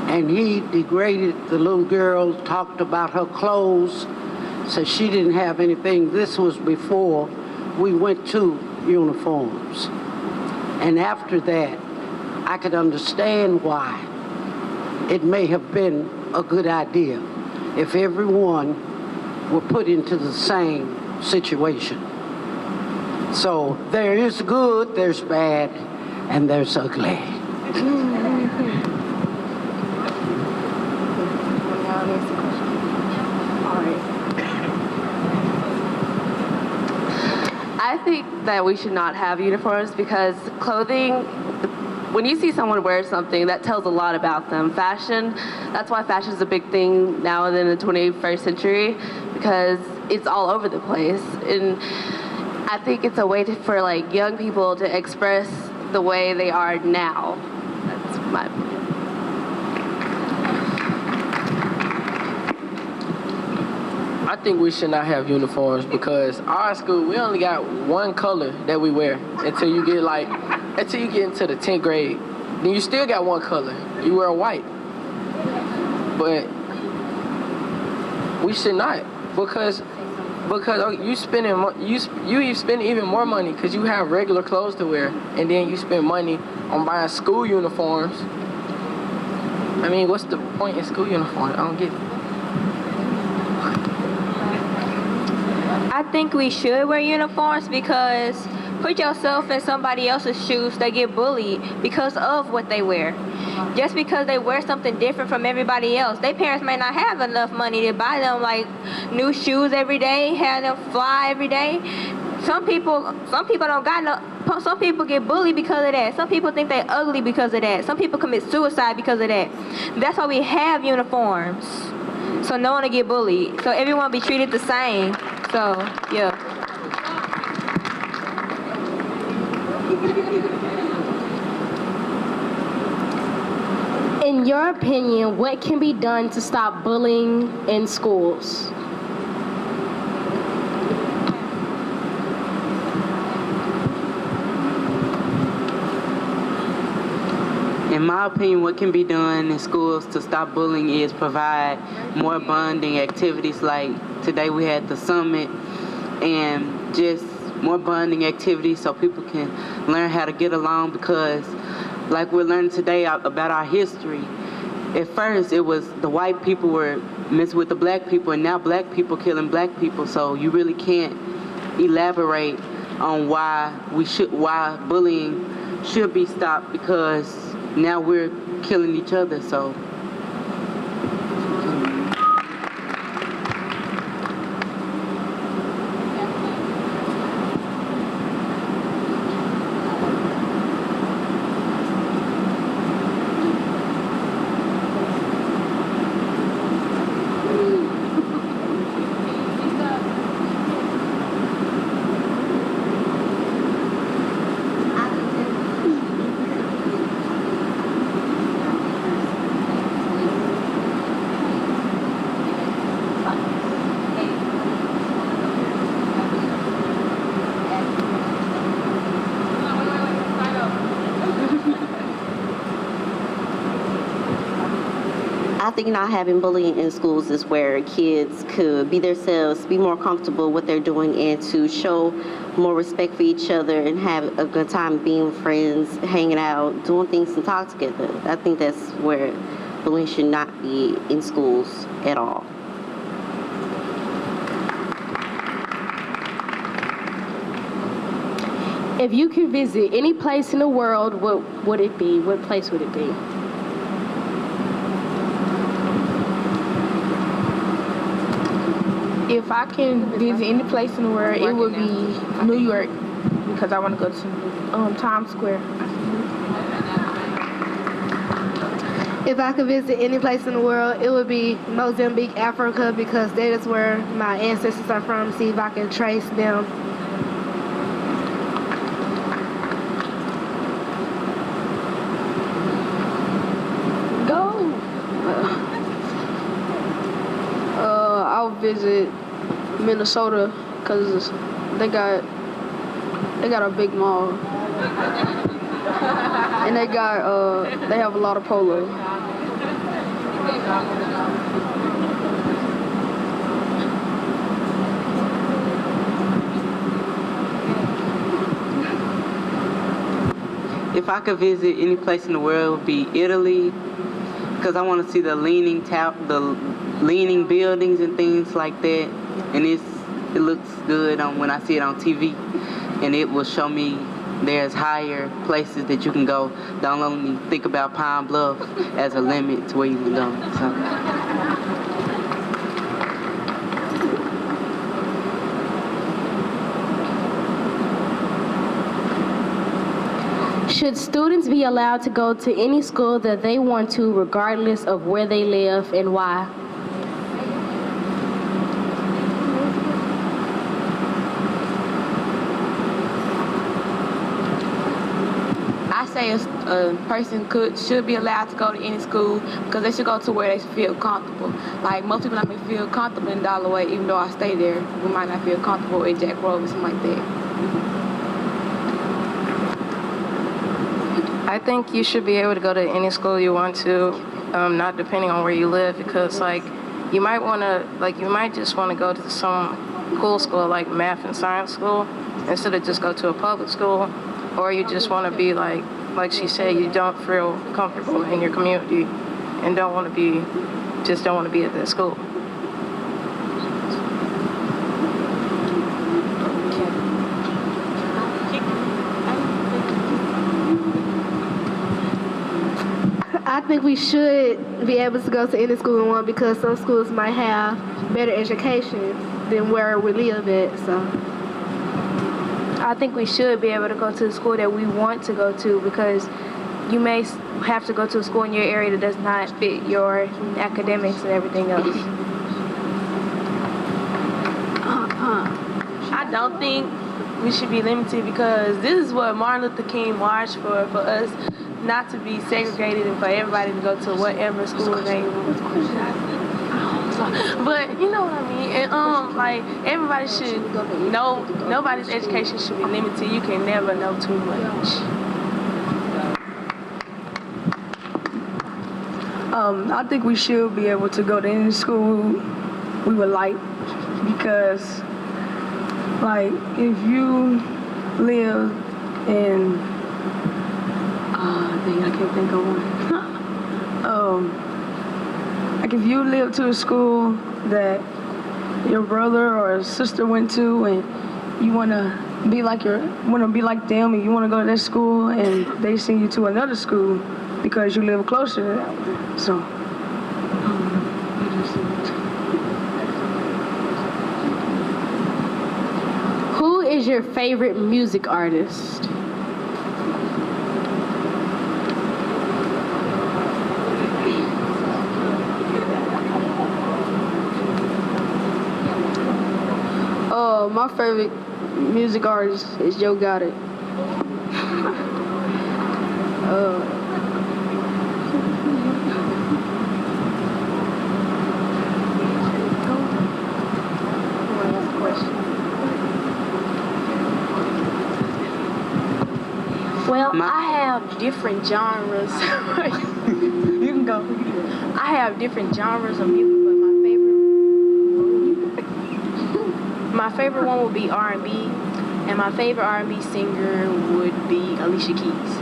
and he degraded the little girl, talked about her clothes, said she didn't have anything. This was before we went to uniforms. And after that, I could understand why it may have been a good idea if everyone were put into the same situation. So there is good, there's bad, and there's ugly. I think that we should not have uniforms because clothing, when you see someone wear something, that tells a lot about them. Fashion, that's why fashion is a big thing now in the 21st century because it's all over the place. And I think it's a way for like young people to express the way they are now. That's my opinion. I think we should not have uniforms because our school, we only got one color that we wear until you get into the 10th grade. Then you still got one color. You wear white. But we should not because you spend even more money because you have regular clothes to wear, and then you spend money on buying school uniforms. I mean, what's the point in school uniforms? I don't get it. I think we should wear uniforms because put yourself in somebody else's shoes. They get bullied because of what they wear. Just because they wear something different from everybody else. Their parents may not have enough money to buy them like new shoes every day, have them fly every day. Some people don't got no. Some people get bullied because of that. Some people think they're ugly because of that. Some people commit suicide because of that. That's why we have uniforms. so no one will get bullied. So everyone be treated the same. So, yeah. In your opinion, what can be done to stop bullying in schools? In my opinion, what can be done in schools to stop bullying is provide more bonding activities. Like today we had the summit, and just more bonding activities so people can learn how to get along, because like we're learning today about our history. At first it was the white people were messing with the black people, and now black people killing black people. So you really can't elaborate on why bullying should be stopped, because now we're killing each other. So I think not having bullying in schools is where kids could be themselves, be more comfortable with what they're doing, and to show more respect for each other and have a good time being friends, hanging out, doing things and talk together. I think that's where bullying should not be in schools at all. If you could visit any place in the world, what would it be? What place would it be? If I can visit any place in the world, it would be New York, because I want to go to Times Square. If I could visit any place in the world, it would be Mozambique, Africa, because that is where my ancestors are from. See if I can trace them. I'll visit Minnesota because they got a big mall, and they have a lot of polo. if I could visit any place in the world, it would be Italy, because I want to see the leaning buildings and things like that, and it looks good when I see it on TV, and it will show me there's higher places that you can go. Don't only think about Pine Bluff as a limit to where you can go. Should students be allowed to go to any school that they want to, regardless of where they live and why? I say a person should be allowed to go to any school, because they should go to where they feel comfortable. Like most people may feel comfortable in Dollarway, even though I stay there. We might not feel comfortable at Jack Grove or something like that. I think you should be able to go to any school you want to, not depending on where you live, because you might just want to go to some cool school like math and science school instead of just go to a public school, or you just want to be like she said, you don't feel comfortable in your community and don't want to be at that school. I think we should be able to go to any school we want, because some schools might have better education than where we live at. So I think we should be able to go to the school that we want to go to, because you may have to go to a school in your area that does not fit your academics and everything else. don't think we should be limited because this is what Martin Luther King marched for us not to be segregated and for everybody to go to whatever school they want. But you know what I mean? And like everybody should know, nobody's education should be limited. You can never know too much. I think we should be able to go to any school we would like, because like if you live in dang, I can't think of one. Like if you live to a school that your brother or sister went to and you wanna be like them and you wanna go to that school and they send you to another school because you live closer to them. So Who is your favorite music artist? my favorite music artist is Joe Goddard. Well, I have different genres. You can go. I have different genres of music, but my favorite one would be R&B, and my favorite R&B singer would be Alicia Keys.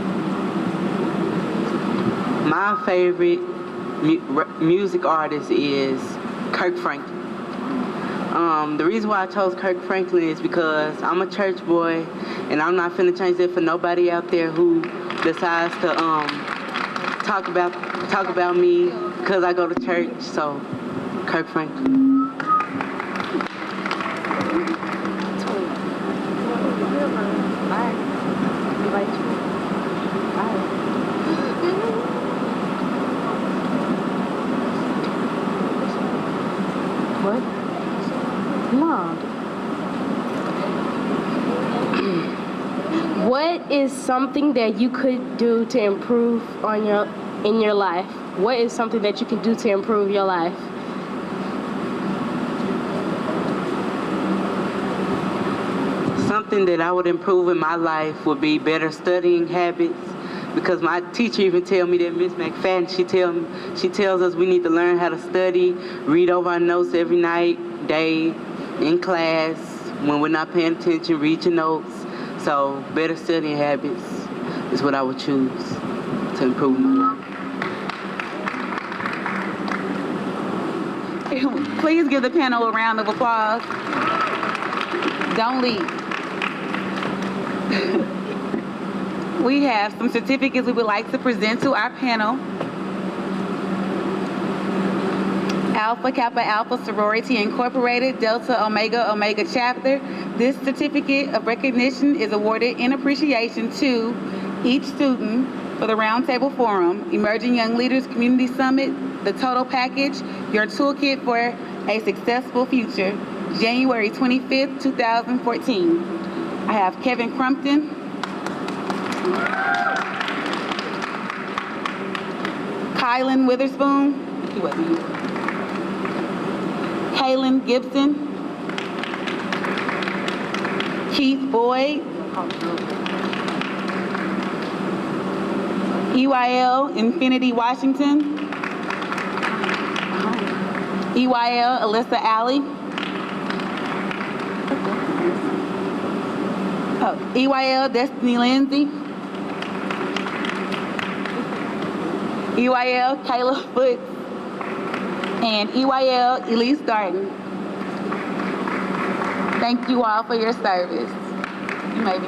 My favorite music artist is Kirk Franklin. The reason why I chose Kirk Franklin is because I'm a church boy, and I'm not finna change that for nobody out there who decides to talk about me because I go to church. So, Kirk Franklin. What? No. What is something that you could do to improve in your life? What is something that you can do to improve your life? Something that I would improve in my life would be better studying habits, because my teacher even tell me that, Miss McFadden, she tells us we need to learn how to study, read over our notes every night, day, in class, when we're not paying attention, read your notes. So better studying habits is what I would choose to improve my life. Please give the panel a round of applause. Don't leave. We have some certificates we would like to present to our panel. Alpha Kappa Alpha Sorority Incorporated, Delta Omega Omega Chapter. This certificate of recognition is awarded in appreciation to each student for the Roundtable Forum, Emerging Young Leaders Community Summit, the Total Package, Your Toolkit for a Successful Future, January 25th, 2014. I have Kevin Crumpton, Kylan Witherspoon, he wasn't here. Kaylin Gibson, Keith Boyd, EYL Infinity Washington, EYL Alyssa Alley, EYL Destiny Lindsay, EYL Kayla Foote, and EYL Elise Darden. Thank you all for your service. You may be.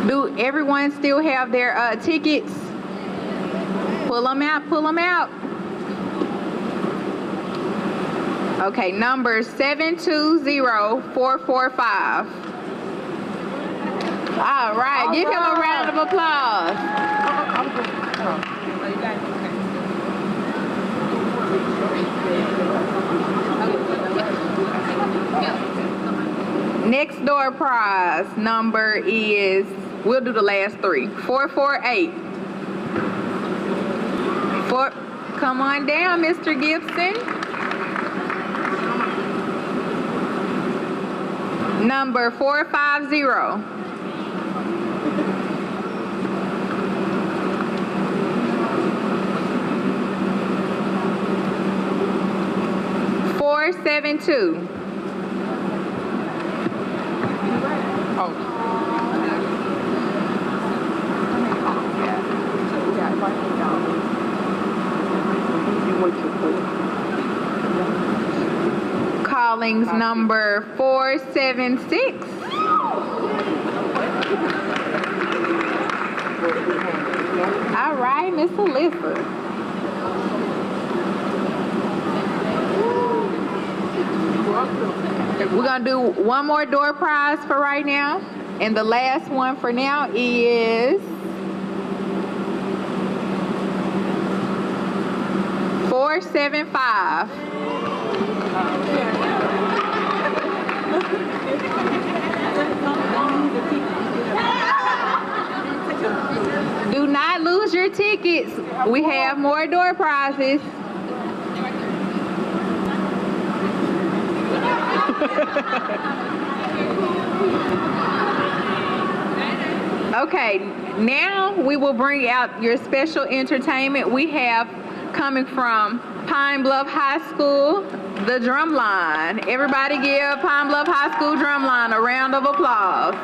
Do everyone still have their tickets? Pull them out, pull them out. Okay, number 720445. All right, give him a round of applause. Next door prize number is, we'll do the last three. 448. Come on down, Mr. Gibson. Number 450. 472. Callings number 476. All right, Miss Alyssa. We're gonna do one more door prize for right now, and the last one for now is 475. Do not lose your tickets. We have more door prizes. Okay, now we will bring out your special entertainment. We have coming from Pine Bluff High School, the drum line. Everybody give Pine Bluff High School drum line a round of applause.